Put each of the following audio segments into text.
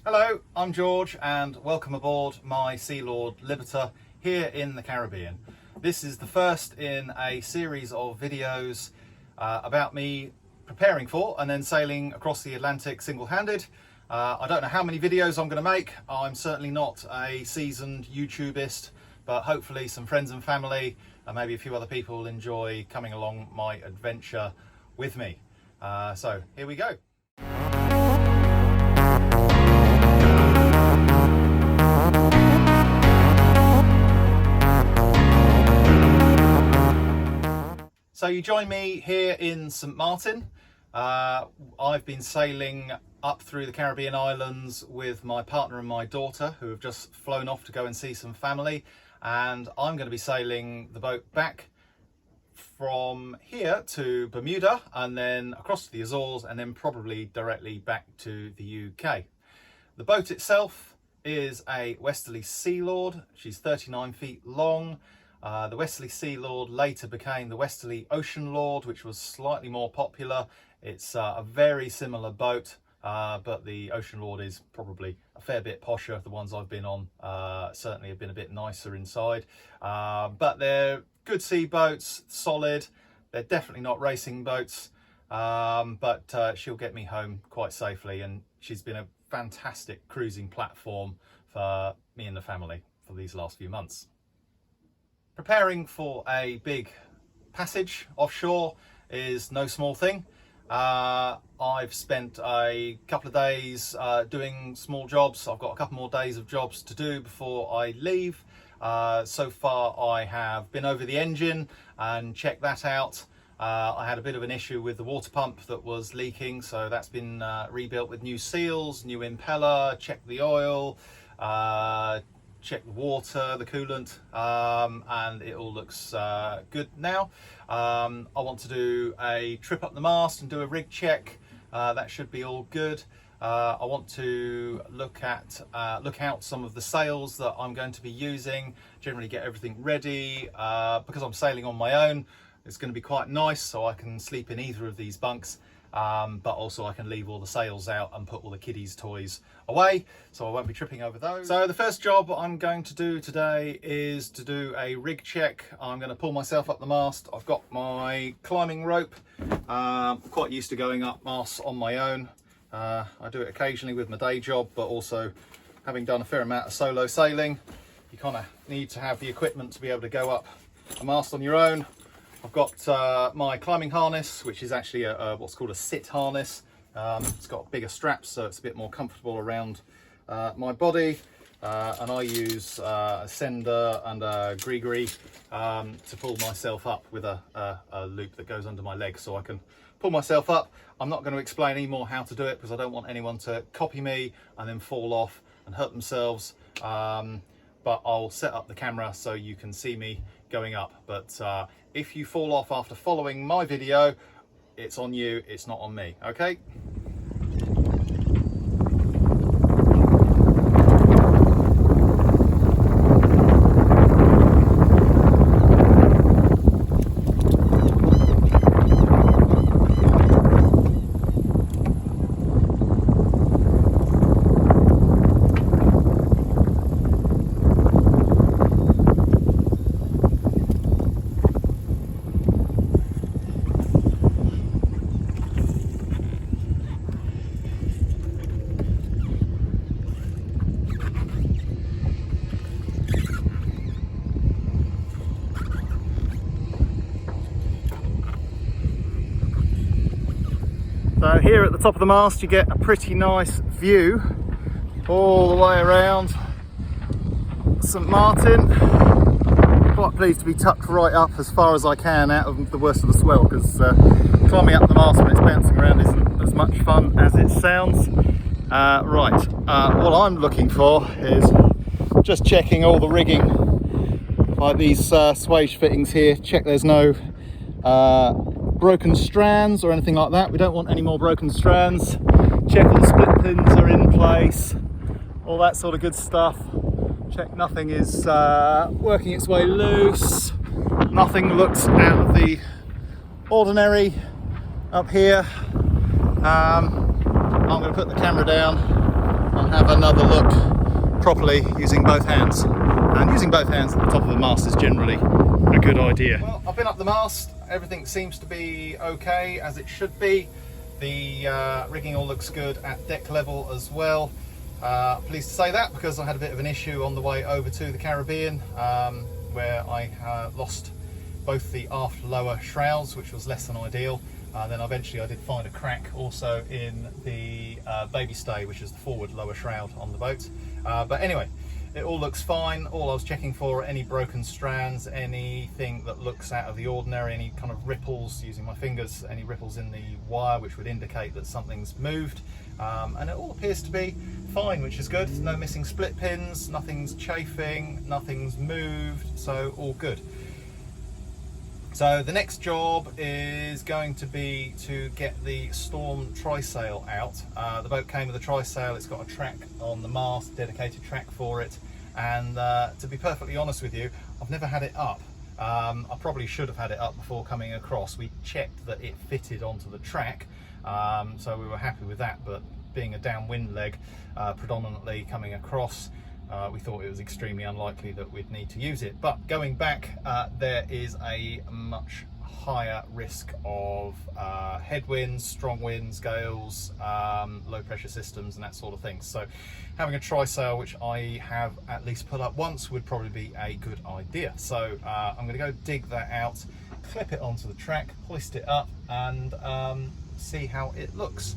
Hello, I'm George and welcome aboard my Sea Lord Liberta here in the Caribbean. This is the first in a series of videos about me preparing for and then sailing across the Atlantic single-handed. I don't know how many videos I'm going to make. I'm certainly not a seasoned YouTubeist, but hopefully some friends and family and maybe a few other people will enjoy coming along my adventure with me. So here we go. So you join me here in St Martin. I've been sailing up through the Caribbean islands with my partner and my daughter who have just flown off to go and see some family, and I'm going to be sailing the boat back from here to Bermuda and then across to the Azores and then probably directly back to the UK. The boat itself is a Westerly Sea Lord. She's 39 feet long. The Westerly Sea Lord later became the Westerly Ocean Lord, which was slightly more popular. It's a very similar boat, but the Ocean Lord is probably a fair bit posher. The ones I've been on certainly have been a bit nicer inside. But they're good sea boats, solid. They're definitely not racing boats, but she'll get me home quite safely, and she's been a fantastic cruising platform for me and the family for these last few months. Preparing for a big passage offshore is no small thing. I've spent a couple of days doing small jobs. I've got a couple more days of jobs to do before I leave. So far I have been over the engine and checked that out. I had a bit of an issue with the water pump that was leaking, so that's been rebuilt with new seals, new impeller, checked the oil, check the water, the coolant, and it all looks good now. I want to do a trip up the mast and do a rig check. That should be all good. I want to look out some of the sails that I'm going to be using, generally get everything ready. Because I'm sailing on my own, it's going to be quite nice, so I can sleep in either of these bunks. But also I can leave all the sails out and put all the kiddies' toys away, so I won't be tripping over those. So the first job I'm going to do today is to do a rig check. I'm going to pull myself up the mast. I've got my climbing rope. I'm quite used to going up masts on my own. I do it occasionally with my day job, but also having done a fair amount of solo sailing, you kind of need to have the equipment to be able to go up a mast on your own. I've got my climbing harness, which is actually what's called a sit harness. It's got bigger straps, so it's a bit more comfortable around my body. And I use a sender and a gree to pull myself up with a loop that goes under my leg, so I can pull myself up. I'm not going to explain any more how to do it because I don't want anyone to copy me and then fall off and hurt themselves. But I'll set up the camera so you can see me going up. But if you fall off after following my video, it's on you, it's not on me, okay? So here at the top of the mast you get a pretty nice view all the way around St Martin. Quite pleased to be tucked right up as far as I can out of the worst of the swell, because climbing up the mast when it's bouncing around isn't as much fun as it sounds. What I'm looking for is just checking all the rigging, like these swage fittings here. Check there's no broken strands or anything like that. We don't want any more broken strands. Check all the split pins are in place, all that sort of good stuff. Check nothing is working its way loose, nothing looks out of the ordinary up here. I'm going to put the camera down and have another look properly using both hands. And using both hands at the top of the mast is generally a good idea. Well, I've been up the mast, everything seems to be okay as it should be. The rigging all looks good at deck level as well. Pleased to say that because I had a bit of an issue on the way over to the Caribbean where I lost both the aft lower shrouds, which was less than ideal. Then eventually I did find a crack also in the baby stay, which is the forward lower shroud on the boat. But anyway, it all looks fine. All I was checking for are any broken strands, anything that looks out of the ordinary, any kind of ripples, using my fingers, any ripples in the wire which would indicate that something's moved. And it all appears to be fine, which is good. No missing split pins, nothing's chafing, nothing's moved, so all good. So the next job is going to be to get the Storm trysail out. The boat came with a trysail, it's got a track on the mast, dedicated track for it, and to be perfectly honest with you, I've never had it up. I probably should have had it up before coming across. We checked that it fitted onto the track, so we were happy with that, but being a downwind leg predominantly coming across, we thought it was extremely unlikely that we'd need to use it. But going back, there is a much higher risk of headwinds, strong winds, gales, low pressure systems and that sort of thing. So having a trysail, which I have at least put up once, would probably be a good idea. So I'm going to go dig that out, clip it onto the track, hoist it up and see how it looks.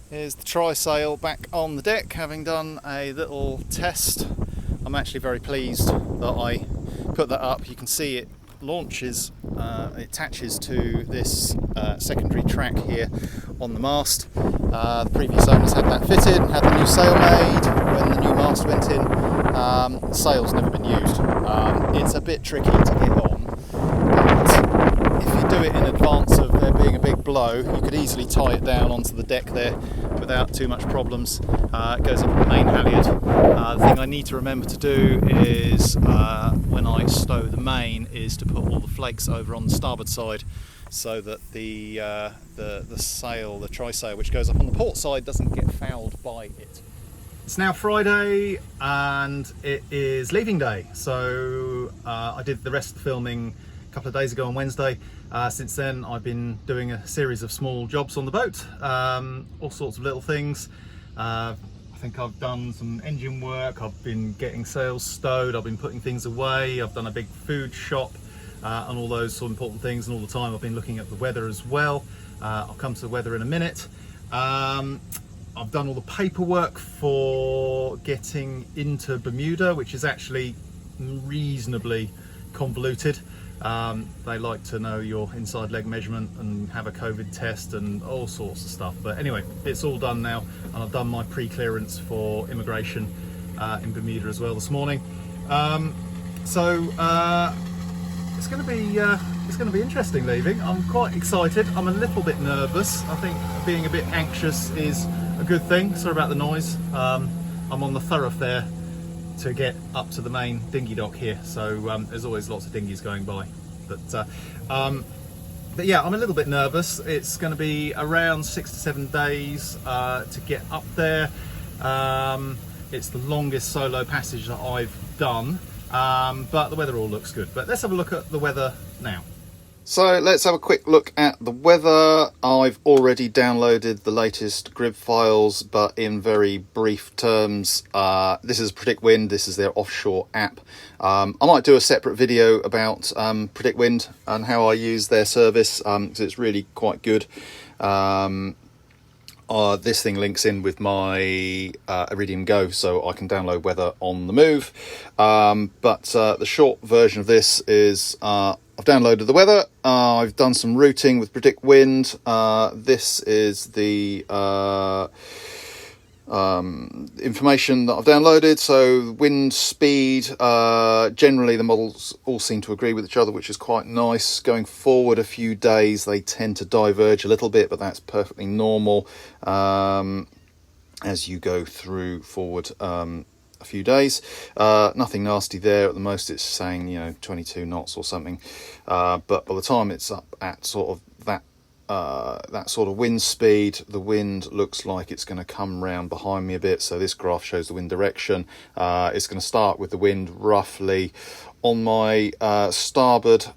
Here's the trysail back on the deck, having done a little test. I'm actually very pleased that I put that up. You can see it launches, it attaches to this secondary track here on the mast. The previous owners had that fitted and had the new sail made when the new mast went in. The sail's never been used. It's a bit tricky to get on, but if you do it in advance of there being a big blow, you could easily tie it down onto the deck there without too much problems. It goes up the main halyard. The thing I need to remember to do is when I stow the main is to put all the flakes over on the starboard side so that the sail, the trysail which goes up on the port side, doesn't get fouled by it. It's now Friday and it is leaving day, so I did the rest of the filming a couple of days ago on Wednesday. Since then I've been doing a series of small jobs on the boat, all sorts of little things. I think I've done some engine work, I've been getting sails stowed, I've been putting things away, I've done a big food shop and all those sort of important things, and all the time I've been looking at the weather as well. I'll come to the weather in a minute. I've done all the paperwork for getting into Bermuda, which is actually reasonably convoluted. They like to know your inside leg measurement and have a COVID test and all sorts of stuff. But anyway, it's all done now, and I've done my pre-clearance for immigration in Bermuda as well this morning. It's going to be interesting leaving. I'm quite excited. I'm a little bit nervous. I think being a bit anxious is a good thing. Sorry about the noise. I'm on the thoroughfare to get up to the main dinghy dock here, so there's always lots of dinghies going by. But yeah, I'm a little bit nervous. It's going to be around 6 to 7 days to get up there. It's the longest solo passage that I've done, but the weather all looks good. But let's have a look at the weather now. So let's have a quick look at the weather. I've already downloaded the latest grid files, but in very brief terms, this is Predict Wind. This is their offshore app. I might do a separate video about Predict Wind and how I use their service, because it's really quite good. This thing links in with my Iridium Go, so I can download weather on the move. But the short version of this is I've downloaded the weather. I've done some routing with Predict Wind. This is the information that I've downloaded. So wind speed, generally the models all seem to agree with each other, which is quite nice. Going forward a few days, they tend to diverge a little bit, but that's perfectly normal as you go through forward a few days. Nothing nasty there. At the most it's saying 22 knots or something, but by the time it's up at sort of that sort of wind speed, the wind looks like it's going to come round behind me a bit. So this graph shows the wind direction. It's going to start with the wind roughly on my starboard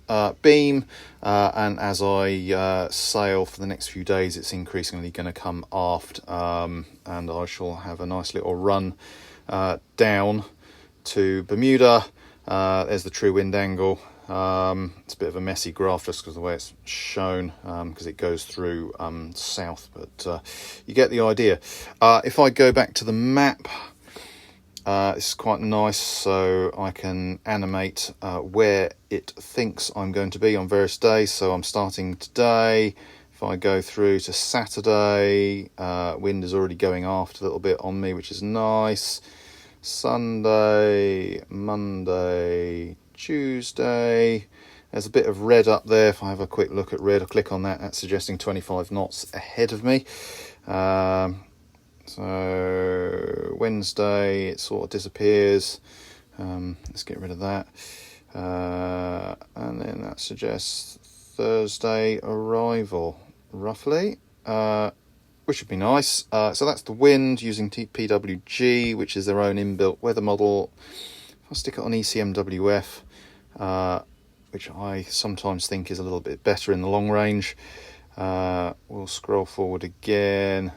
beam, and as I sail for the next few days, it's increasingly going to come aft, and I shall have a nice little run down to Bermuda. There's the true wind angle. It's a bit of a messy graph just because of the way it's shown, because it goes through south, but you get the idea. If I go back to the map, this is quite nice, so I can animate where it thinks I'm going to be on various days. So I'm starting today. If I go through to Saturday, wind is already going aft a little bit on me, which is nice. Sunday, Monday, Tuesday, there's a bit of red up there. If I have a quick look at red, I'll click on that. That's suggesting 25 knots ahead of me. So Wednesday, it sort of disappears. Let's get rid of that. And then that suggests Thursday arrival, roughly, which would be nice. So that's the wind using PWG, which is their own inbuilt weather model. If I stick it on ECMWF, which I sometimes think is a little bit better in the long range, we'll scroll forward again.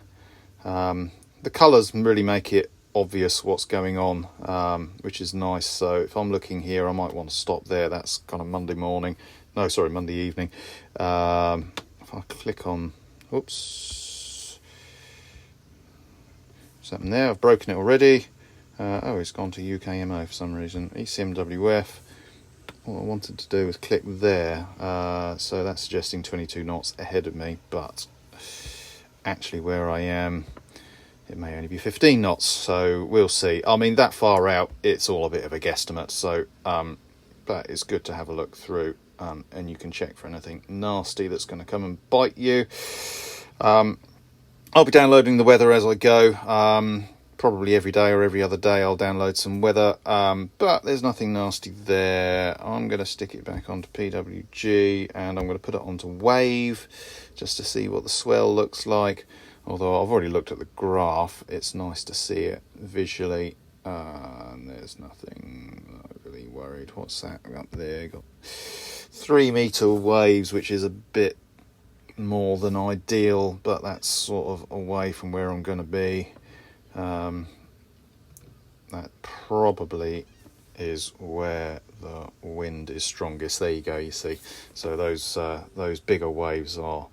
The colours really make it obvious what's going on, which is nice. So if I'm looking here, I might want to stop there. That's kind of Monday evening. If I click on, oops, something there, I've broken it already. It's gone to UKMO for some reason. ECMWF. What I wanted to do was click there. So that's suggesting 22 knots ahead of me, but actually where I am, it may only be 15 knots. So we'll see. I mean, that far out, it's all a bit of a guesstimate. So, but it's good to have a look through, and you can check for anything nasty that's going to come and bite you. I'll be downloading the weather as I go. Probably every day or every other day I'll download some weather, but there's nothing nasty there. I'm going to stick it back onto PWG, and I'm going to put it onto Wave just to see what the swell looks like. Although I've already looked at the graph, it's nice to see it visually. And there's nothing. I'm not really worried. What's that up there? Got 3 meter waves, which is a bit more than ideal, but that's sort of away from where I'm going to be. That probably is where the wind is strongest. There you go, you see. So those bigger waves are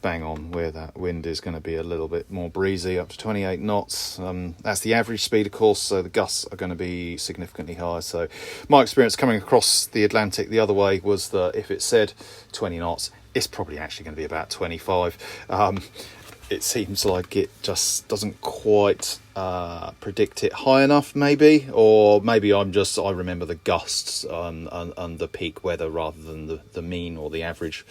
bang on where that wind is going to be a little bit more breezy, up to 28 knots. That's the average speed, of course, so the gusts are going to be significantly higher. So my experience coming across the Atlantic the other way was that if it said 20 knots, it's probably actually going to be about 25. It seems like it just doesn't quite predict it high enough, maybe, or maybe I remember the gusts and the peak weather rather than the mean or the average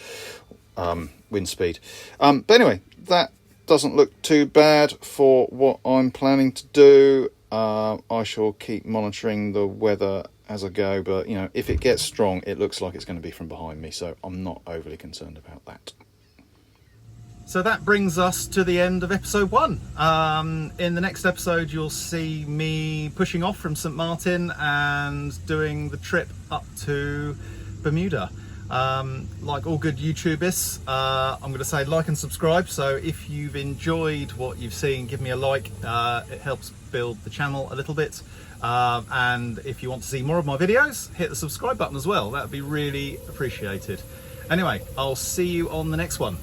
wind speed. But anyway, that doesn't look too bad for what I'm planning to do. I shall keep monitoring the weather as I go, but if it gets strong, it looks like it's going to be from behind me, so I'm not overly concerned about that. So that brings us to the end of episode 1. In the next episode, you'll see me pushing off from St. Martin and doing the trip up to Bermuda. Like all good YouTubers, I'm going to say like and subscribe. So if you've enjoyed what you've seen, give me a like. It helps build the channel a little bit. And if you want to see more of my videos, hit the subscribe button as well. That would be really appreciated. Anyway, I'll see you on the next one.